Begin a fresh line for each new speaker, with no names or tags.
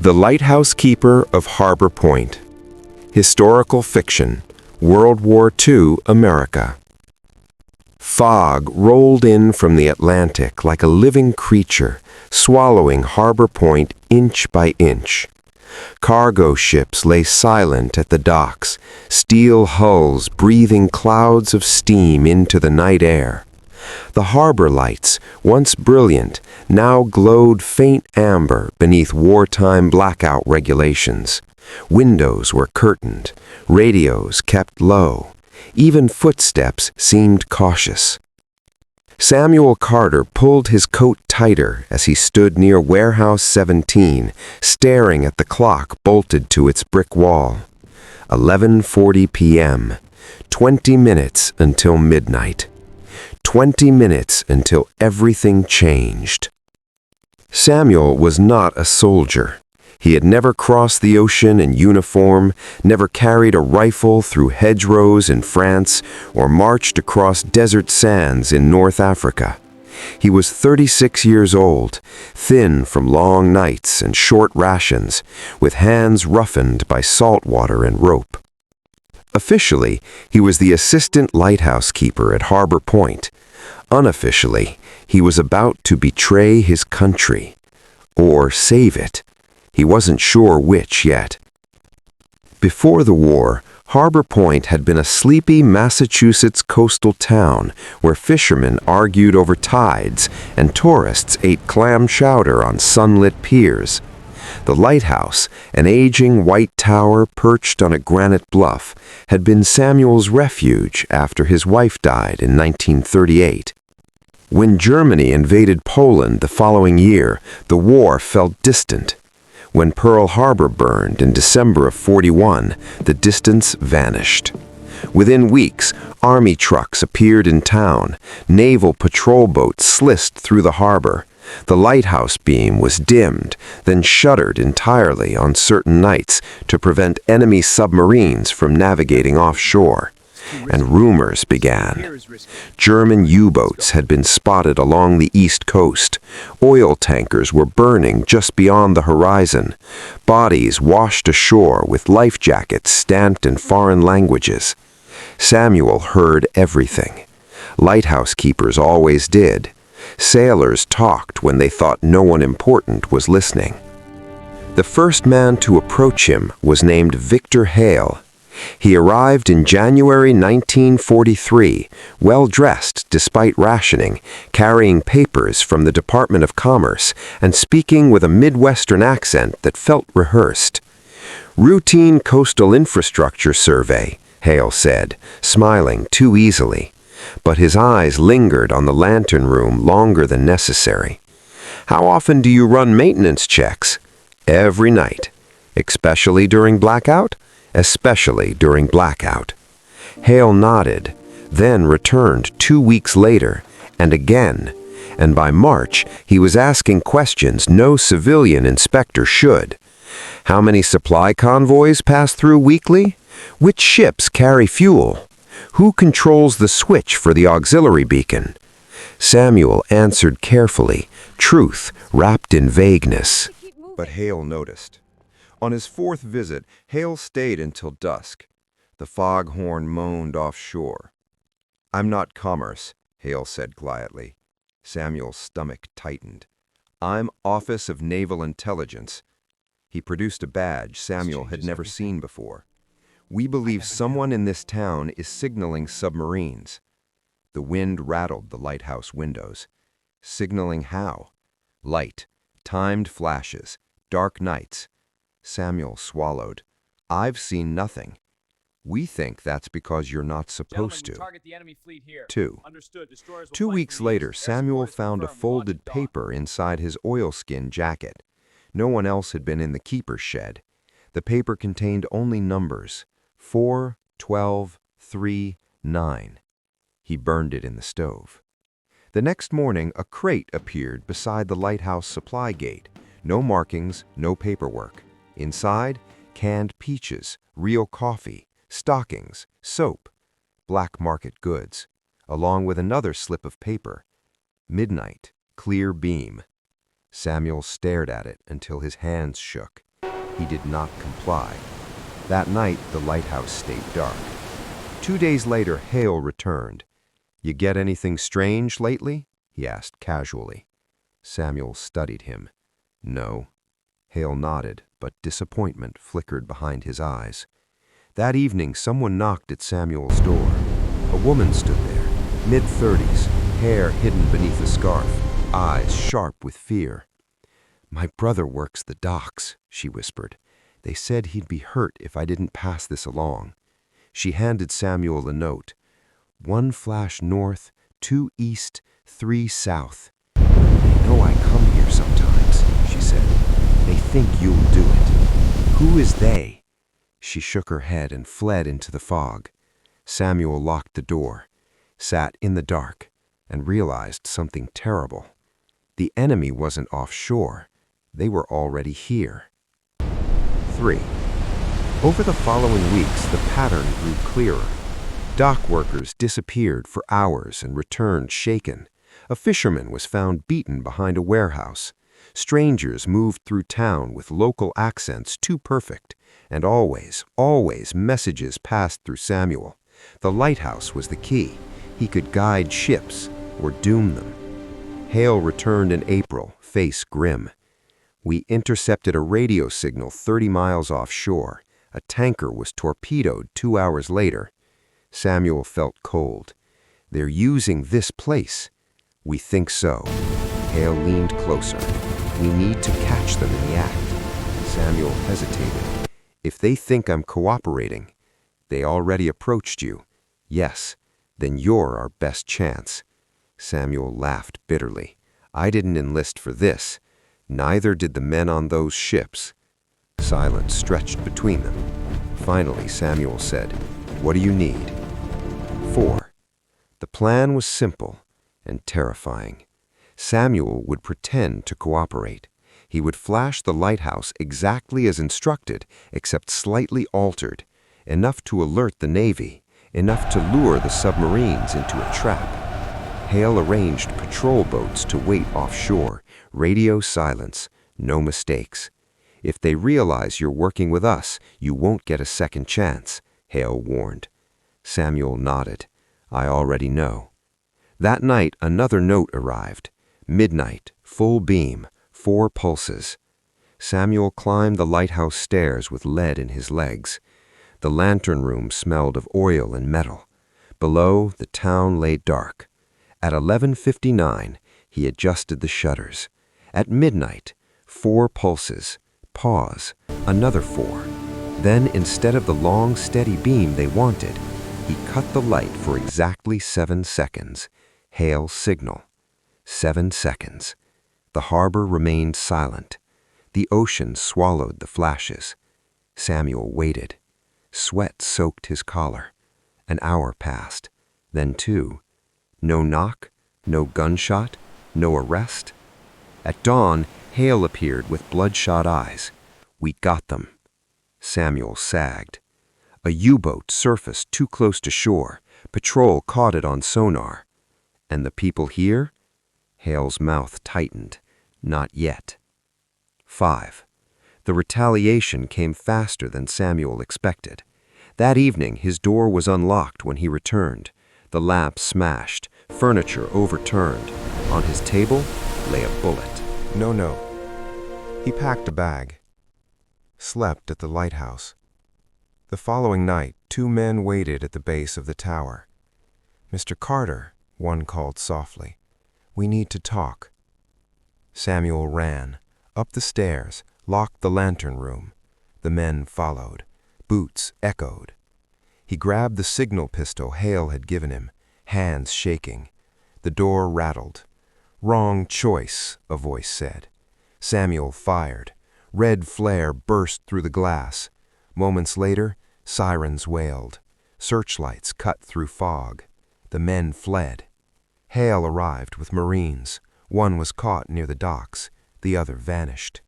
The Lighthouse Keeper of Harbor Point. Historical fiction. World War II, America. Fog rolled in from the Atlantic like a living creature, swallowing Harbor Point inch by inch. Cargo ships lay silent at the docks, steel hulls breathing clouds of steam into the night air. The harbor lights, once brilliant, now glowed faint amber beneath wartime blackout regulations. Windows were curtained, radios kept low. Even footsteps seemed cautious. Samuel Carter pulled his coat tighter as he stood near Warehouse 17, staring at the clock bolted to its brick wall. 11:40 p.m. 20 minutes until midnight. 20 minutes until everything changed. Samuel was not a soldier. He had never crossed the ocean in uniform, never carried a rifle through hedgerows in France, or marched across desert sands in North Africa. He was 36 years old, thin from long nights and short rations, with hands roughened by salt water and rope. Officially, he was the assistant lighthouse keeper at Harbor Point. Unofficially, he was about to betray his country, or save it. He wasn't sure which yet. Before the war, Harbor Point had been a sleepy Massachusetts coastal town where fishermen argued over tides and tourists ate clam chowder on sunlit piers. The lighthouse, an aging white tower perched on a granite bluff, had been Samuel's refuge after his wife died in 1938. When Germany invaded Poland the following year, the war felt distant. When Pearl Harbor burned in December of '41, the distance vanished. Within weeks, army trucks appeared in town, naval patrol boats sliced through the harbor. The lighthouse beam was dimmed, then shuttered entirely on certain nights to prevent enemy submarines from navigating offshore. And rumors began. German U-boats had been spotted along the east coast. Oil tankers were burning just beyond the horizon. Bodies washed ashore with life jackets stamped in foreign languages. Samuel heard everything. Lighthouse keepers always did. Sailors talked when they thought no one important was listening. The first man to approach him was named Victor Hale. He arrived in January 1943, well-dressed despite rationing, carrying papers from the Department of Commerce and speaking with a Midwestern accent that felt rehearsed. "Routine coastal infrastructure survey," Hale said, smiling too easily. But his eyes lingered on the lantern room longer than necessary. "How often do you run maintenance checks?" "Every night." "Especially during blackout?" "Especially during blackout." Hale nodded, then returned 2 weeks later, and again, and by March he was asking questions no civilian inspector should. "How many supply convoys pass through weekly? Which ships carry fuel? Who controls the switch for the auxiliary beacon?" Samuel answered carefully, truth wrapped in vagueness. But Hale noticed. On his fourth visit, Hale stayed until dusk. The foghorn moaned offshore. "I'm not commerce," Hale said quietly. Samuel's stomach tightened. "I'm Office of Naval Intelligence." He produced a badge Samuel had never seen before. "We believe someone in this town is signaling submarines." The wind rattled the lighthouse windows. "Signaling how?" "Light, timed flashes, dark nights." Samuel swallowed. "I've seen nothing." "We think that's because you're not supposed to." 2. 2 weeks later, Samuel found a folded paper inside his oilskin jacket. No one else had been in the keeper's shed. The paper contained only numbers: 4, 12, 3, 9. He burned it in the stove. The next morning, a crate appeared beside the lighthouse supply gate. No markings, no paperwork. Inside, canned peaches, real coffee, stockings, soap, black market goods, along with another slip of paper. "Midnight, clear beam." Samuel stared at it until his hands shook. He did not comply. That night, the lighthouse stayed dark. 2 days later, Hale returned. "You get anything strange lately?" he asked casually. Samuel studied him. "No." Hale nodded, but disappointment flickered behind his eyes. That evening, someone knocked at Samuel's door. A woman stood there, mid-30s, hair hidden beneath a scarf, eyes sharp with fear. "My brother works the docks," she whispered. "They said he'd be hurt if I didn't pass this along." She handed Samuel a note. "1 flash north, 2 east, 3 south. They know I come here sometimes," she said. "They think you'll do it." "Who is they?" She shook her head and fled into the fog. Samuel locked the door, sat in the dark, and realized something terrible. The enemy wasn't offshore. They were already here. 3. Over the following weeks, the pattern grew clearer. Dock workers disappeared for hours and returned shaken. A fisherman was found beaten behind a warehouse. Strangers moved through town with local accents too perfect, and always messages passed through Samuel. The lighthouse was the key. He could guide ships or doom them. Hale returned in April, face grim. "We intercepted a radio signal 30 miles offshore. A tanker was torpedoed 2 hours later." Samuel felt cold. "They're using this place." "We think so." Hale leaned closer. "We need to catch them in the act." Samuel hesitated. "If they think I'm cooperating." "They already approached you." "Yes, then you're our best chance." Samuel laughed bitterly. "I didn't enlist for this. Neither did the men on those ships." Silence stretched between them. Finally, Samuel said, "What do you need?" 4. The plan was simple and terrifying. Samuel would pretend to cooperate. He would flash the lighthouse exactly as instructed, except slightly altered, enough to alert the Navy, enough to lure the submarines into a trap. Hale arranged patrol boats to wait offshore, radio silence, no mistakes. "If they realize you're working with us, you won't get a second chance," Hale warned. Samuel nodded. "I already know." That night, another note arrived. Midnight, full beam, 4 pulses. Samuel climbed the lighthouse stairs with lead in his legs. The lantern room smelled of oil and metal. Below, the town lay dark. At 11:59, he adjusted the shutters. At midnight, 4 pulses. Pause. Another 4. Then, instead of the long, steady beam they wanted, he cut the light for exactly 7 seconds. Hale's signal. 7 seconds. The harbor remained silent. The ocean swallowed the flashes. Samuel waited. Sweat soaked his collar. An hour passed. Then 2. No knock, no gunshot, no arrest. At dawn, Hale appeared with bloodshot eyes. "We got them." Samuel sagged. A U-boat surfaced too close to shore. Patrol caught it on sonar. "And the people here?" Hale's mouth tightened. "Not yet." 5. The retaliation came faster than Samuel expected. That evening, his door was unlocked when he returned. The lamp smashed, furniture overturned. On his table lay a bullet. No. He packed a bag. Slept at the lighthouse. The following night, 2 men waited at the base of the tower. "Mr. Carter," one called softly, "we need to talk." Samuel ran, up the stairs, locked the lantern room. The men followed. Boots echoed. He grabbed the signal pistol Hale had given him, hands shaking. The door rattled. "Wrong choice," a voice said. Samuel fired. Red flare burst through the glass. Moments later, sirens wailed. Searchlights cut through fog. The men fled. Hale arrived with Marines. One was caught near the docks. The other vanished.